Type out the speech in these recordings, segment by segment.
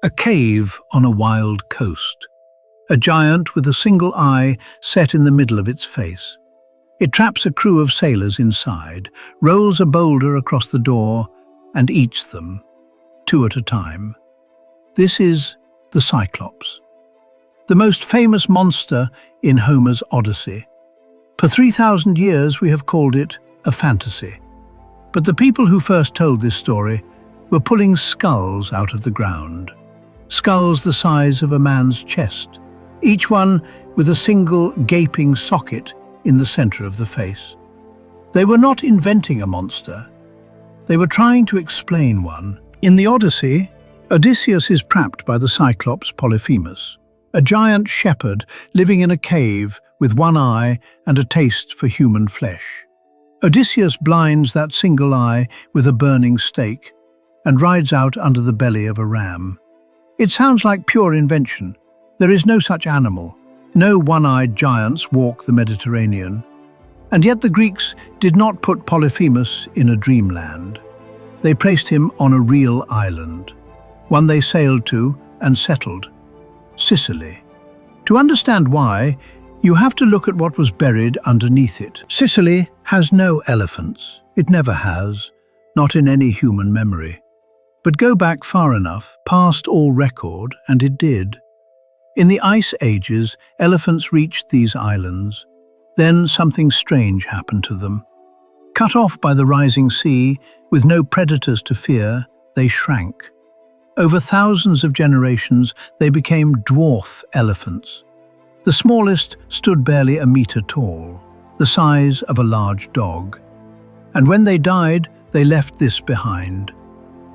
A cave on a wild coast. A giant with a single eye set in the middle of its face. It traps a crew of sailors inside, rolls a boulder across the door, and eats them, two at a time. This is the Cyclops, the most famous monster in Homer's Odyssey. For 3,000 years we have called it a fantasy. But the people who first told this story were pulling skulls out of the ground. Skulls the size of a man's chest, each one with a single gaping socket in the center of the face. They were not inventing a monster. They were trying to explain one. In the Odyssey, Odysseus is trapped by the Cyclops Polyphemus, a giant shepherd living in a cave with one eye and a taste for human flesh. Odysseus blinds that single eye with a burning stake and rides out under the belly of a ram. It sounds like pure invention. There is no such animal. No one-eyed giants walk the Mediterranean. And yet the Greeks did not put Polyphemus in a dreamland. They placed him on a real island, one they sailed to and settled, Sicily. To understand why, you have to look at what was buried underneath it. Sicily has no elephants. It never has, not in any human memory. But go back far enough, past all record, and it did. In the ice ages, elephants reached these islands. Then something strange happened to them. Cut off by the rising sea, with no predators to fear, they shrank. Over thousands of generations, they became dwarf elephants. The smallest stood barely a metre tall, the size of a large dog. And when they died, they left this behind.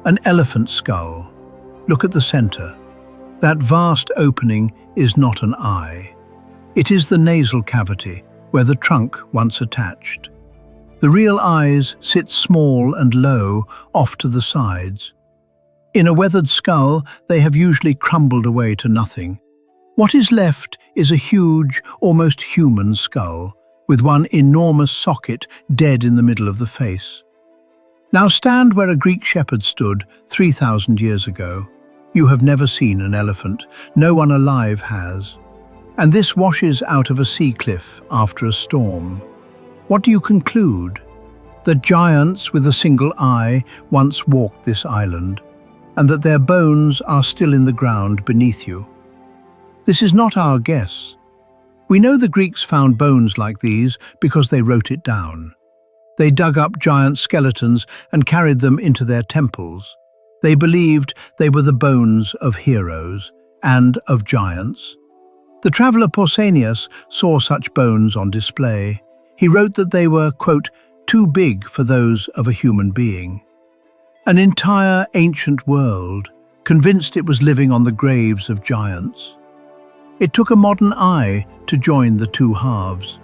An elephant skull. Look at the center. That vast opening is not an eye. It is the nasal cavity, where the trunk once attached. The real eyes sit small and low, off to the sides. In a weathered skull, they have usually crumbled away to nothing. What is left is a huge, almost human skull, with one enormous socket dead in the middle of the face. Now stand where a Greek shepherd stood 3,000 years ago. You have never seen an elephant. No one alive has. And this washes out of a sea cliff after a storm. What do you conclude? That giants with a single eye once walked this island, and that their bones are still in the ground beneath you. This is not our guess. We know the Greeks found bones like these because they wrote it down. They dug up giant skeletons and carried them into their temples. They believed they were the bones of heroes and of giants. The traveller Pausanias saw such bones on display. He wrote that they were, quote, too big for those of a human being. An entire ancient world, convinced it was living on the graves of giants. It took a modern eye to join the two halves.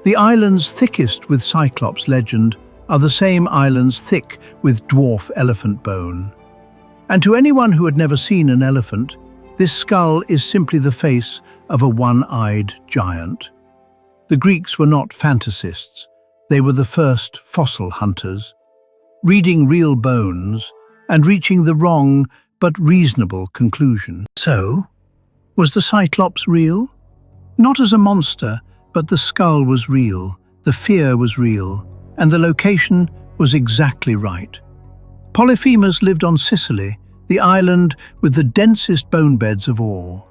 The islands thickest with Cyclops legend are the same islands thick with dwarf elephant bone. And to anyone who had never seen an elephant, this skull is simply the face of a one-eyed giant. The Greeks were not fantasists. They were the first fossil hunters, reading real bones and reaching the wrong but reasonable conclusion. So, was the Cyclops real? Not as a monster, but the skull was real, the fear was real, and the location was exactly right. Polyphemus lived on Sicily, the island with the densest bone beds of all.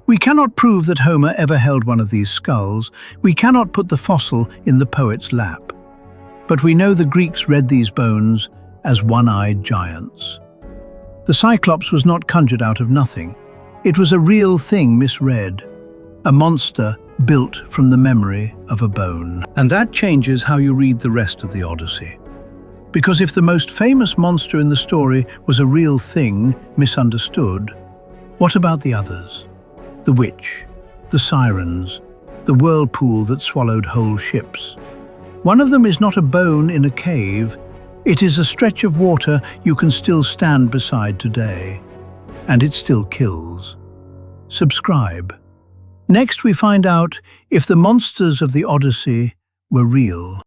We cannot prove that Homer ever held one of these skulls. We cannot put the fossil in the poet's lap. But we know the Greeks read these bones as one-eyed giants. The Cyclops was not conjured out of nothing. It was a real thing misread, a monster built from the memory of a bone. And that changes how you read the rest of the Odyssey. Because if the most famous monster in the story was a real thing, misunderstood, what about the others? The witch, the sirens, the whirlpool that swallowed whole ships. One of them is not a bone in a cave. It is a stretch of water you can still stand beside today. And it still kills. Subscribe. Next we find out if the monsters of the Odyssey were real.